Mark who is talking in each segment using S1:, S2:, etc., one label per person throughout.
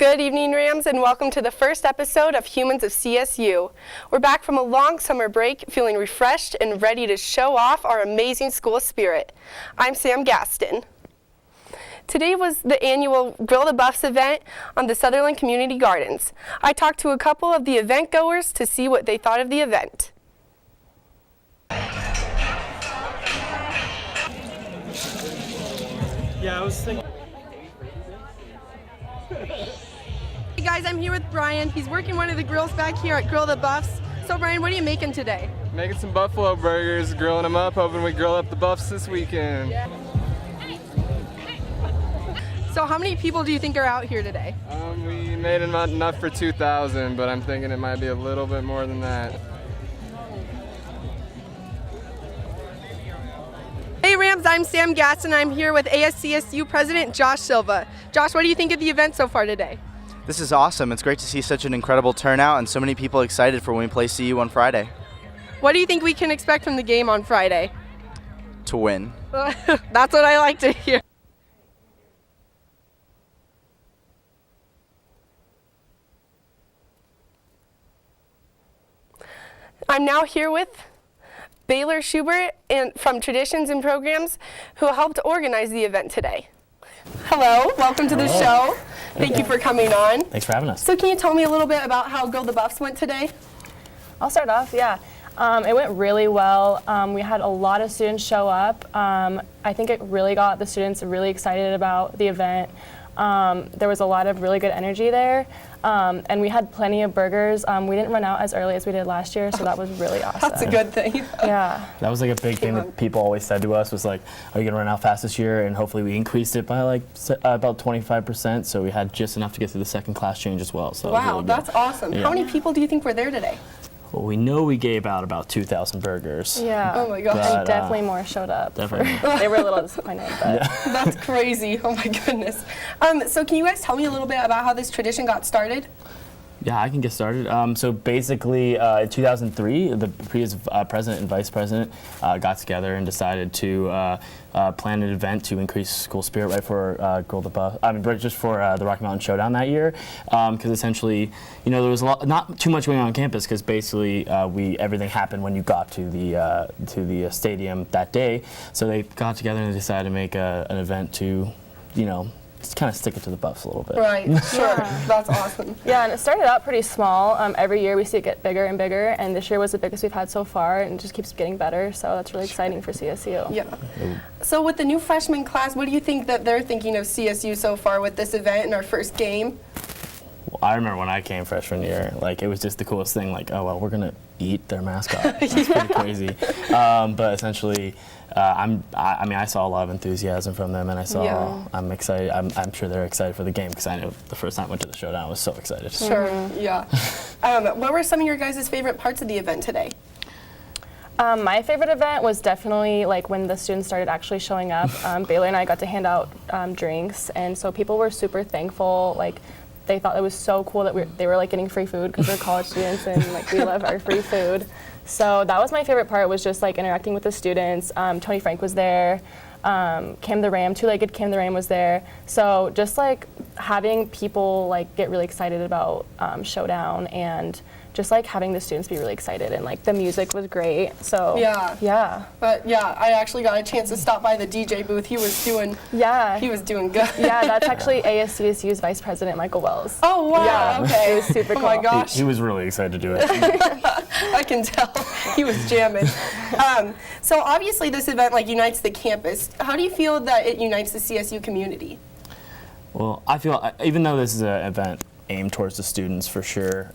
S1: Good evening, Rams, and welcome to the first episode of Humans of CSU. We're back from a long summer break, feeling refreshed and ready to show off our amazing school spirit. I'm Sam Gaston. Today was the annual Grill the Buffs event on the Sutherland Community Gardens. I talked to a couple of the event goers to see what they thought of the event.
S2: Yeah, I was thinking.
S1: Hey guys, I'm here with Brian. He's working one of the grills back here at Grill the Buffs. So Brian, what are you making today?
S3: Making some buffalo burgers, grilling them up, hoping we grill up the Buffs this weekend.
S1: Yeah. So how many people do you think are out here today?
S3: We made enough for 2,000, but I'm thinking it might be a little bit more than that.
S1: Hey Rams, I'm Sam Gaston. I'm here with ASCSU President Josh Silva. Josh, what do you think of the event so far today?
S4: This is awesome. It's great to see such an incredible turnout and so many people excited for when we play CU on Friday.
S1: What do you think we can expect from the game on Friday?
S4: To win.
S1: That's what I like to hear. I'm now here with Baylor Shubert and from Traditions and Programs, who helped organize the event today. Hello, welcome to the show. Thank you for coming on.
S2: Thanks for having us.
S1: So can you tell me a little bit about how Grill the Buffs went today?
S5: I'll start off, yeah. It went really well. We had a lot of students show up. I think it really got the students really excited about the event. There was a lot of really good energy there. And we had plenty of burgers. We didn't run out as early as we did last year, so that was really awesome.
S1: That's a good thing.
S5: Yeah.
S2: That was like a big thing that people always said to us was like, are you going to run out fast this year? And hopefully we increased it by like about 25%, so we had just enough to get through the second class change as well. So
S1: wow,
S2: really
S1: that's awesome.
S2: Yeah.
S1: How many people do you think were there today?
S2: Well, we know we gave out about 2,000 burgers.
S5: Yeah.
S1: Oh my gosh.
S5: And definitely more showed up.
S2: Definitely.
S5: They were a little disappointed, but.
S2: Yeah.
S1: That's crazy. Oh my goodness. So can you guys tell me a little bit about how this tradition got started?
S2: Yeah, I can get started. So basically, in 2003, the previous president and vice president got together and decided to plan an event to increase school spirit right for Grill the Buff. I mean, just for the Rocky Mountain Showdown that year, because essentially, you know, there was not too much going on campus, because basically everything happened when you got to the stadium that day. So they got together and they decided to make an event to, you know, just kind of stick it to the Buffs a little bit.
S1: Right, sure. That's awesome.
S5: Yeah, and it started out pretty small. Every year we see it get bigger and bigger, and this year was the biggest we've had so far, and it just keeps getting better, so that's really exciting for CSU.
S1: Yeah. So with the new freshman class, what do you think that they're thinking of CSU so far with this event and our first game?
S2: Well, I remember when I came freshman year, like it was just the coolest thing, like, oh well, we're gonna eat their mascot. It's pretty crazy. But essentially, I mean, I saw a lot of enthusiasm from them, and I'm excited. I'm sure they're excited for the game, because I know the first time I went to the showdown, I was so excited.
S1: Sure, yeah. What were some of your guys' favorite parts of the event today?
S5: My favorite event was definitely like when the students started actually showing up. Baylor and I got to hand out drinks, and so people were super thankful. Like, they thought it was so cool that they were like getting free food, because we're college students and like we love our free food. So that was my favorite part, was just like interacting with the students. Tony Frank was there. Kim the Ram, two-legged Kim the Ram was there. So just like having people like get really excited about Showdown, and just like having the students be really excited, and like the music was great. So yeah.
S1: But yeah, I actually got a chance to stop by the DJ booth. He was doing good.
S5: Yeah, that's actually ASCSU's Vice President Michael Wells.
S1: Oh wow.
S5: Yeah,
S1: Okay.
S5: It was super cool.
S1: Oh my gosh.
S2: He was really excited to do it.
S1: I can tell. He was jamming. So obviously this event like unites the campus. How do you feel that it unites the CSU community?
S2: Well, I feel, even though this is an event aimed towards the students for sure,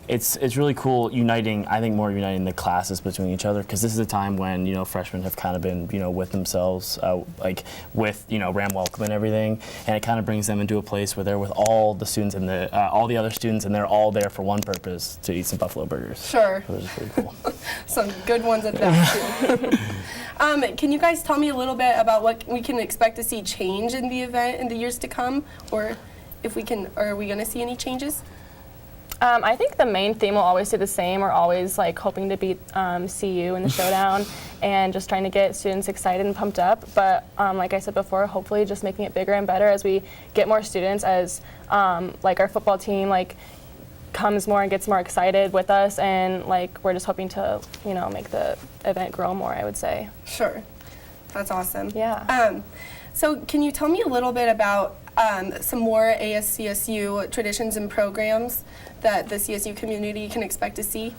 S2: it's really cool uniting the classes between each other, because this is a time when, you know, freshmen have kind of been, you know, with themselves, like with, you know, Ram Welcome and everything, and it kind of brings them into a place where they're with all the students and all the other students, and they're all there for one purpose, to eat some buffalo burgers.
S1: Sure.
S2: So it was really cool.
S1: Some good ones at that too. Can you guys tell me a little bit about what we can expect to see change in the event in the years to come, or if we can, are we going to see any changes?
S5: I think the main theme will always stay the same. We're always like hoping to beat CU in the showdown and just trying to get students excited and pumped up. But like I said before, hopefully just making it bigger and better as we get more students, as like our football team like comes more and gets more excited with us, and like we're just hoping to, you know, make the event grow more, I would say.
S1: Sure. That's awesome.
S5: Yeah.
S1: So can you tell me a little bit about some more ASCSU traditions and programs that the CSU community can expect to see?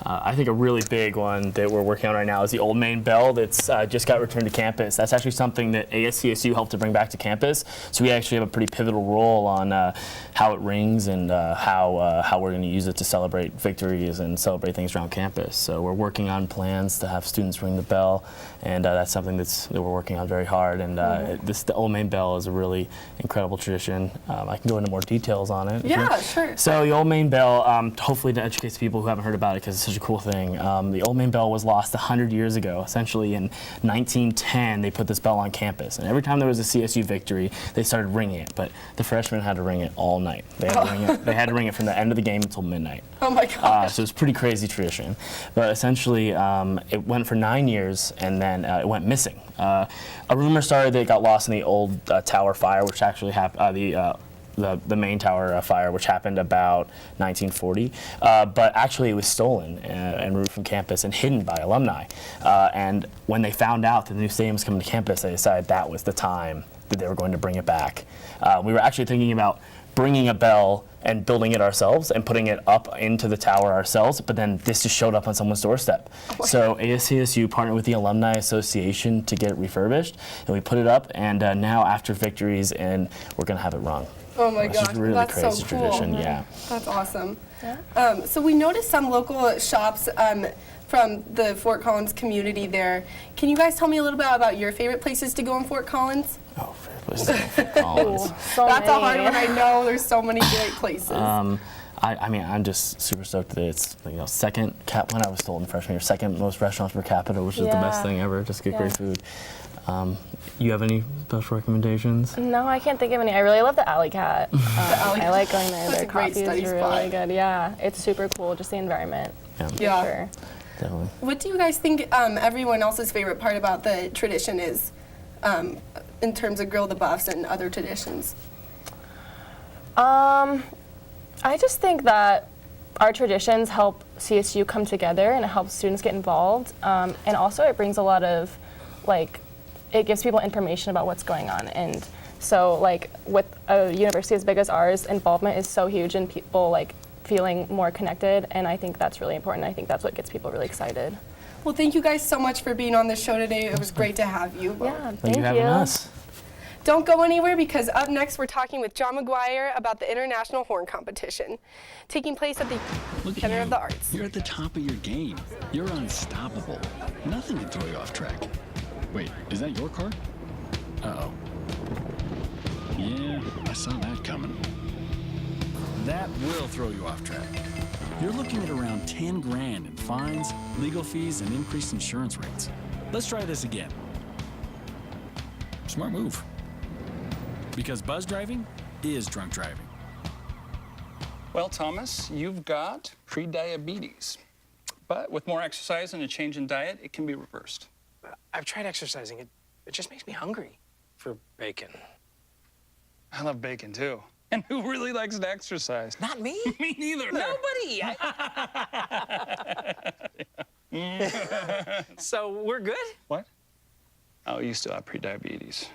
S2: I think a really big one that we're working on right now is the Old Main Bell that's just got returned to campus. That's actually something that ASCSU helped to bring back to campus. So we actually have a pretty pivotal role on how it rings and how we're going to use it to celebrate victories and celebrate things around campus. So we're working on plans to have students ring the bell, and that's something that we're working on very hard. And the Old Main Bell is a really incredible tradition. I can go into more details on it.
S1: Yeah, sure.
S2: So the Old Main Bell, hopefully to educate people who haven't heard about it, because it's such a cool thing. The Old Main Bell was lost 100 years ago. Essentially in 1910, they put this bell on campus, and every time there was a CSU victory, they started ringing it, but the freshmen had to ring it all night. They had to ring it. They had to ring it from the end of the game until midnight.
S1: Oh my gosh.
S2: So it's a pretty crazy tradition. But essentially, it went for 9 years, and then it went missing. A rumor started that it got lost in the old tower fire, which actually happened, the main tower fire, which happened about 1940. But actually it was stolen and removed from campus and hidden by alumni. And when they found out that the new stadium was coming to campus, they decided that was the time that they were going to bring it back. We were actually thinking about bringing a bell and building it ourselves and putting it up into the tower ourselves, but then this just showed up on someone's doorstep. So ASCSU partnered with the Alumni Association to get it refurbished, and we put it up, and now after victories, and we're gonna have it rung.
S1: Oh my
S2: Which
S1: gosh,
S2: is really
S1: that's
S2: crazy
S1: so cool.
S2: tradition, yeah.
S1: That's awesome.
S5: Yeah.
S1: So we noticed some local shops from the Fort Collins community there. Can you guys tell me a little bit about your favorite places to go in Fort Collins?
S2: Oh, favorite place to go, Fort Collins.
S5: So
S1: That's a
S5: many.
S1: hard one, I know. There's so many great places.
S2: I mean, I'm just super stoked that it's, you know, when I was told in freshman year, second most restaurants per capita, which is the best
S5: Yeah.
S2: thing ever. Just get great
S5: Yeah.
S2: food. You have any special recommendations?
S5: No, I can't think of any. I really love the Alley Cat. I like going there.
S1: That's
S5: Their
S1: a great
S5: coffee
S1: study
S5: is
S1: spot.
S5: really good. Yeah, it's super cool. Just the environment.
S1: Yeah.
S5: Sure.
S2: Definitely.
S1: What do you guys think everyone else's favorite part about the tradition is in terms of Grill the Buffs and other traditions?
S5: I just think that our traditions help CSU come together, and it helps students get involved. And also it brings a lot of, like, it gives people information about what's going on. And so, like, with a university as big as ours, involvement is so huge and people, like, feeling more connected. And I think that's really important. I think that's what gets people really excited.
S1: Well, thank you guys so much for being on the show today. It was great to have you.
S5: Yeah,
S2: Thank you for having us.
S1: Don't go anywhere, because up next we're talking with John McGuire about the International Horn Competition taking place at the Center of the Arts.
S6: You're at the top of your game. You're unstoppable. Nothing can throw you off track. Wait, is that your car? Uh-oh. Yeah, I saw that coming. That will throw you off track. You're looking at around 10 grand in fines, legal fees, and increased insurance rates. Let's try this again. Smart move. Because buzz driving is drunk driving.
S7: Well, Thomas, you've got pre-diabetes. But with more exercise and a change in diet, it can be reversed.
S8: I've tried exercising. It just makes me hungry for bacon.
S7: I love bacon, too. And who really likes to exercise?
S8: Not me.
S7: Me neither.
S8: Nobody. So we're good?
S7: What? Oh, you still have pre-diabetes.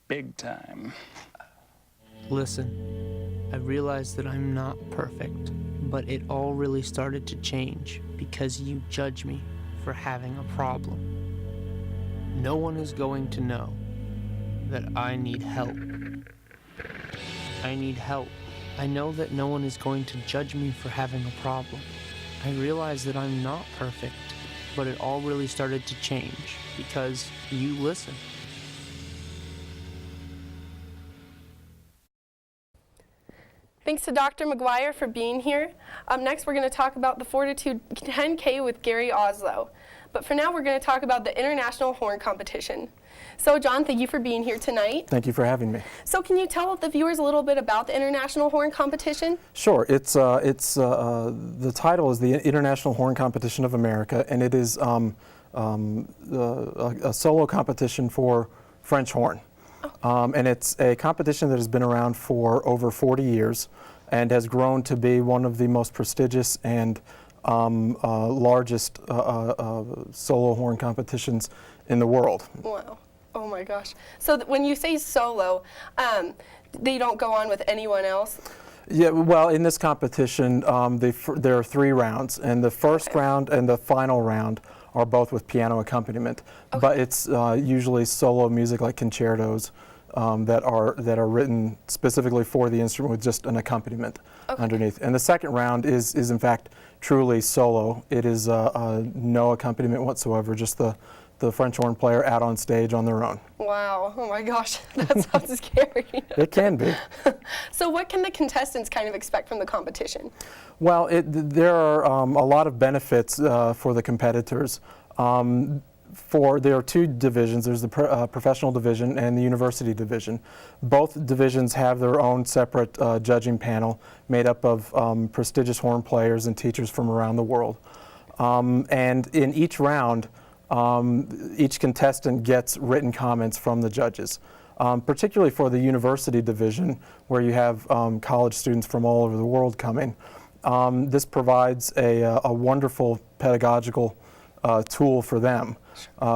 S7: Big time.
S9: Listen, I realize that I'm not perfect, but it all really started to change because you judge me for having a problem. No one is going to know that I need help. I need help. I know that no one is going to judge me for having a problem. I realize that I'm not perfect, but it all really started to change because you listen.
S1: Thanks to Dr. McGuire for being here. Up next, we're going to talk about the Fortitude 10K with Gary Ozzello. But for now, we're going to talk about the International Horn Competition. So John, thank you for being here tonight.
S10: Thank you for having me.
S1: So can you tell the viewers a little bit about the International Horn Competition?
S10: Sure. The title is the International Horn Competition of America, and it is a solo competition for French horn. And it's a competition that has been around for over 40 years and has grown to be one of the most prestigious and largest solo horn competitions in the world.
S1: Wow. Oh my gosh. So when you say solo, they don't go on with anyone else?
S10: Yeah, well, in this competition, there are 3 rounds, and the first round and the final round are both with piano accompaniment. Okay. But it's usually solo music like concertos that are written specifically for the instrument with just an accompaniment underneath. And the second round is in fact truly solo. It is no accompaniment whatsoever, just the French horn player out on stage on their own.
S1: Wow, oh my gosh, that sounds scary.
S10: It can be.
S1: So what can the contestants kind of expect from the competition?
S10: Well, there are a lot of benefits for the competitors. There are 2 divisions. There's the professional division and the university division. Both divisions have their own separate judging panel made up of prestigious horn players and teachers from around the world. And in each round, each contestant gets written comments from the judges, particularly for the university division where you have college students from all over the world coming. This provides a wonderful pedagogical tool for them.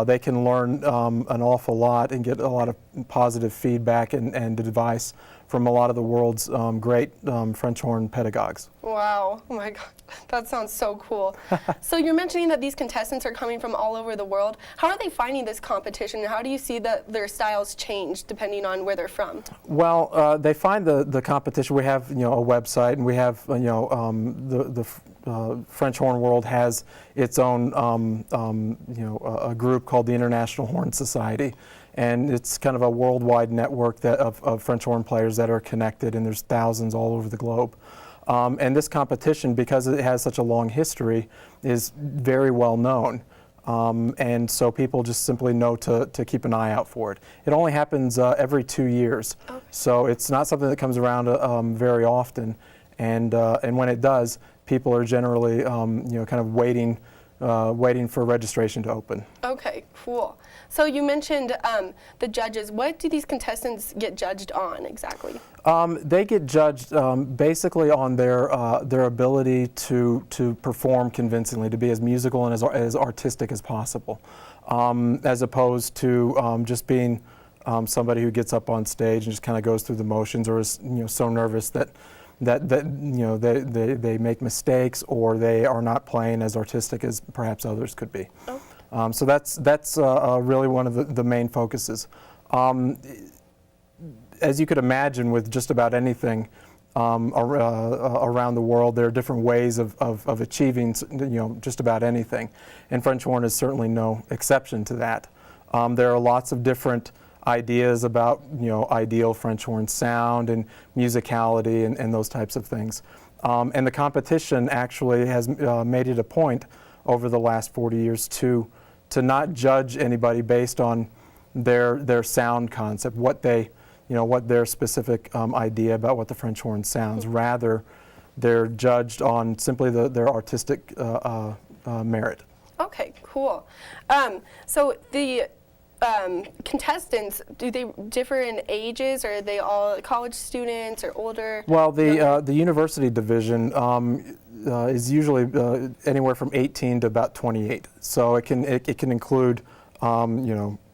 S10: They can learn an awful lot and get a lot of positive feedback and advice from a lot of the world's great French horn pedagogues.
S1: Wow, oh my God, that sounds so cool. So you're mentioning that these contestants are coming from all over the world. How are they finding this competition, and how do you see that their styles change depending on where they're from?
S10: Well, they find the competition. We have a website, and we have the French horn world has its own a group called the International Horn Society, and it's kind of a worldwide network of French horn players that are connected, and there's thousands all over the globe. And this competition, because it has such a long history, is very well known. And so people just simply know to keep an eye out for it. It only happens every 2 years, so it's not something that comes around very often. And when it does, people are generally kind of waiting for registration to open. Okay,
S1: cool. So you mentioned the judges. What do these contestants get judged on exactly?
S10: They get judged basically on their ability to perform convincingly, to be as musical and as artistic as possible, as opposed to just being somebody who gets up on stage and just kind of goes through the motions, or is so nervous that they make mistakes, or they are not playing as artistic as perhaps others could be. Oh. So that's really one of the main focuses. As you could imagine, with just about anything around the world, there are different ways of achieving just about anything, and French horn is certainly no exception to that. There are lots of different ideas about ideal French horn sound and musicality and those types of things. And the competition actually has made it a point over the last 40 years to not judge anybody based on their sound concept, what their specific idea about what the French horn sounds. Rather, they're judged on simply their artistic merit.
S1: Okay, cool. So the contestants, do they differ in ages, or are they all college students or older?
S10: Well, the university division is usually anywhere from 18 to about 28. So it can include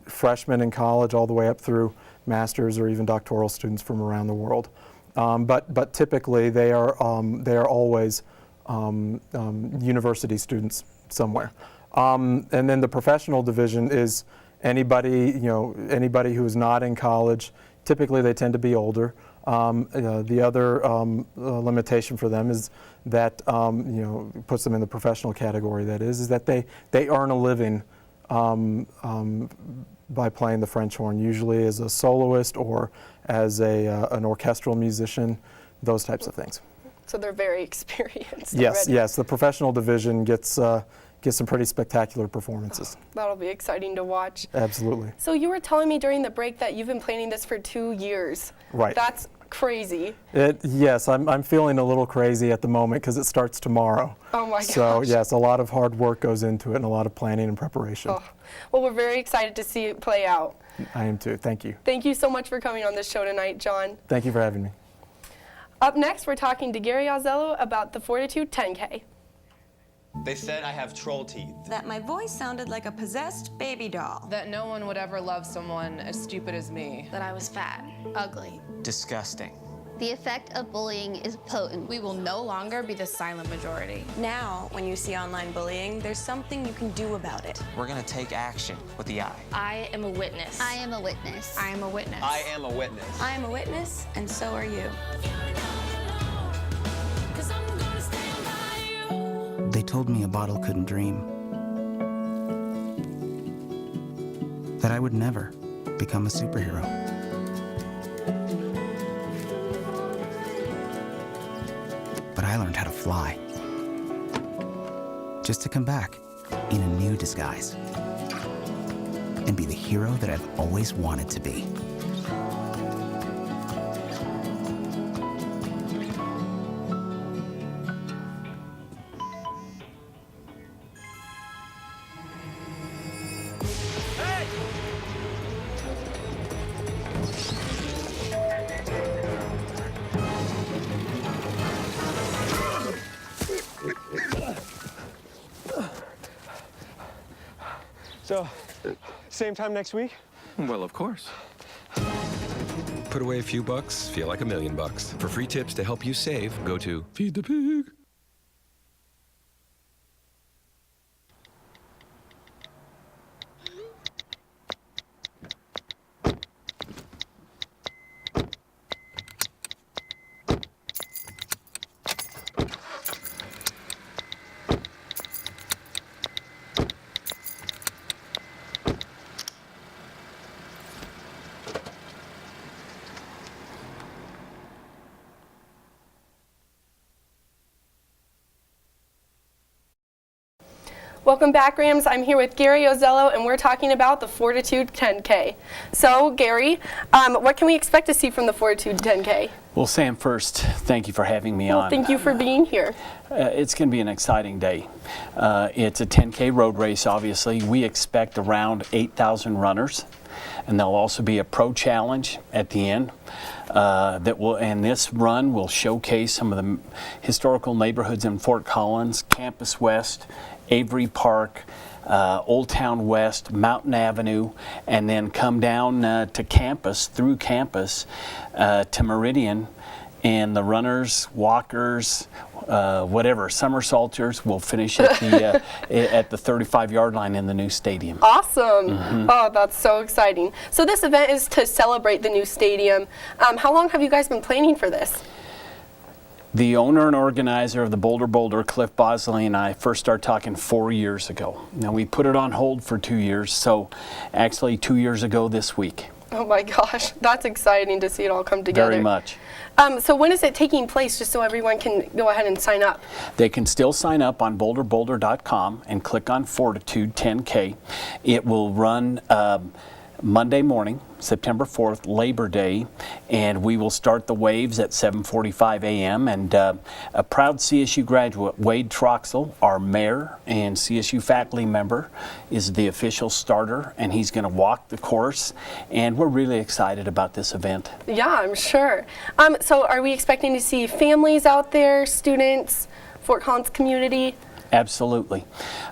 S10: freshmen in college all the way up through masters or even doctoral students from around the world. But typically they are always university students somewhere. And then the professional division is anybody who is not in college. Typically they tend to be older. The other limitation for them is that puts them in the professional category. That is that they earn a living by playing the French horn, usually as a soloist or as an orchestral musician, those types of things.
S1: So they're very experienced.
S10: Yes,
S1: already.
S10: yes. The professional division gets get some pretty spectacular performances.
S1: That'll be exciting to watch.
S10: Absolutely.
S1: So you were telling me during the break that you've been planning this for 2 years.
S10: Right.
S1: That's crazy.
S10: Yes, I'm feeling a little crazy at the moment because it starts tomorrow.
S1: Oh my gosh.
S10: So yes, a lot of hard work goes into it and a lot of planning and preparation.
S1: Oh. Well, we're very excited to see it play out.
S10: I am too. Thank you.
S1: Thank you so much for coming on this show tonight, John.
S10: Thank you for having me.
S1: Up next, we're talking to Gary Ozzello about the Fortitude 10K.
S11: They said I have troll teeth.
S12: That my voice sounded like a possessed baby doll.
S13: That no one would ever love someone as stupid as me.
S14: That I was fat, ugly.
S11: Disgusting.
S14: The effect of bullying is potent.
S13: We will no longer be the silent majority.
S12: Now, when you see online bullying, there's something you can do about it.
S11: We're gonna take action with the I.
S14: I am a witness. I am a witness.
S13: I am a witness.
S11: I am a witness.
S12: I am a witness, and so are you.
S15: They told me a bottle couldn't dream. That I would never become a superhero. But I learned how to fly. Just to come back in a new disguise. And be the hero that I've always wanted to be.
S16: So, same time next week?
S17: Well, of course. Put away a few bucks, feel like $1 million. For free tips to help you save, go to Feed the Pig.
S1: Welcome back, Rams. I'm here with Gary Ozzello, and we're talking about the Fortitude 10K. So, Gary, what can we expect to see from the Fortitude 10K?
S18: Well, Sam, first, thank you for having me on.
S1: Thank you for being here.
S18: It's going to be an exciting day. It's a 10K road race, obviously. We expect around 8,000 runners, and there'll also be a pro challenge at the end. And this run will showcase some of the historical neighborhoods in Fort Collins, Campus West, Avery Park, Old Town West, Mountain Avenue, and then come down to campus, through campus to Meridian, and the runners, walkers, whatever, somersaulters will finish at the at the 35-yard line in the new stadium.
S1: Awesome.
S18: Mm-hmm.
S1: Oh, that's so exciting. So this event is to celebrate the new stadium. How long have you guys been planning for this?
S18: The owner and organizer of the Boulder, Cliff Bosley, and I first started talking 4 years ago. Now, we put it on hold for 2 years, so actually 2 years ago this week.
S1: Oh my gosh, that's exciting to see it all come together.
S18: Very much.
S1: So when is it taking place, just so everyone can go ahead and sign up?
S18: They can still sign up on boulderboulder.com and click on Fortitude 10K. It will run Monday morning, September 4th, Labor Day, and we will start the waves at 7:45 a.m. And a proud CSU graduate, Wade Troxel, our mayor and CSU faculty member, is the official starter, and he's going to walk the course, and we're really excited about this event.
S1: Yeah, I'm sure. So are we expecting to see families out there, students, Fort Collins community?
S18: Absolutely.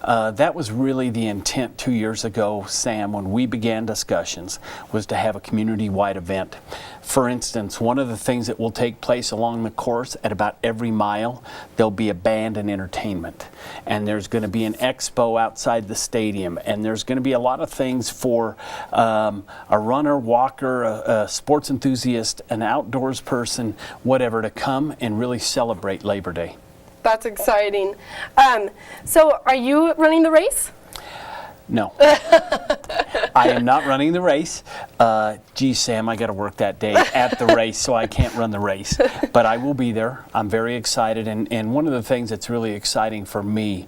S18: That was really the intent 2 years ago, Sam, when we began discussions, was to have a community-wide event. For instance, one of the things that will take place along the course at about every mile, there'll be a band and entertainment. And there's going to be an expo outside the stadium. And there's going to be a lot of things for a runner, walker, a sports enthusiast, an outdoors person, whatever, to come and really celebrate Labor Day.
S1: That's exciting. So are you running the race?
S18: No. I am not running the race. Geez, Sam, I got to work that day at the race, so I can't run the race. But I will be there. I'm very excited. And one of the things that's really exciting for me,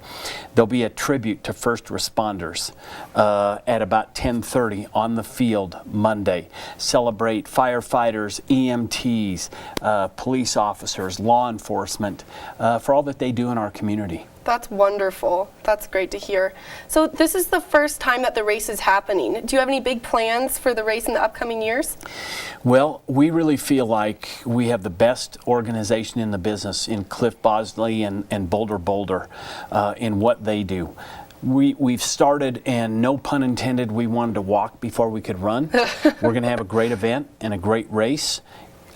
S18: There'll be a tribute to first responders at about 10:30 on the field Monday. Celebrate firefighters, EMTs, police officers, law enforcement, for all that they do in our community.
S1: That's wonderful. That's great to hear. So this is the first time that the race is happening. Do you have any big plans for the race in the upcoming years?
S18: Well, we really feel like we have the best organization in the business in Cliff Bosley and Boulder in what they do. We've started, and no pun intended, we wanted to walk before we could run. We're going to have a great event and a great race.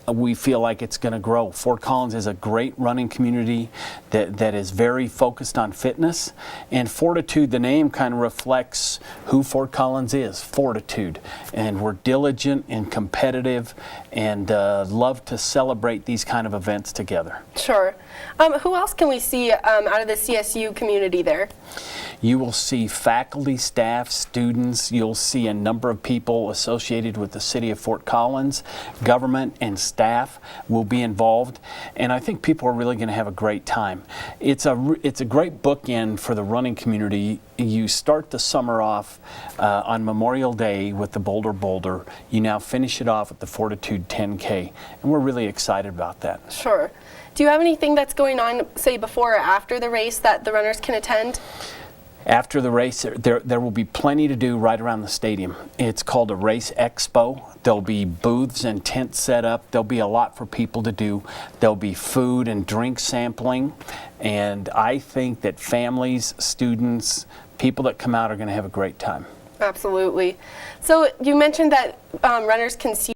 S18: We feel like it's going to grow. Fort Collins is a great running community that is very focused on fitness. And Fortitude, the name kind of reflects who Fort Collins is, Fortitude. And we're diligent and competitive and love to celebrate these kind of events together.
S1: Sure. Who else can we see out of the CSU community there?
S18: You will see faculty, staff, students. You'll see a number of people associated with the city of Fort Collins. Government and staff will be involved, and I think people are really going to have a great time. It's a great bookend for the running community. You start the summer off on Memorial Day with the Boulder. You now finish it off with the Fortitude 10K, and we're really excited about that.
S1: Sure. Do you have anything that's going on, say, before or after the race that the runners can attend?
S18: After the race, there will be plenty to do right around the stadium. It's called a race expo. There'll be booths and tents set up. There'll be a lot for people to do. There'll be food and drink sampling. And I think that families, students, people that come out are going to have a great time.
S1: Absolutely. So you mentioned that runners can see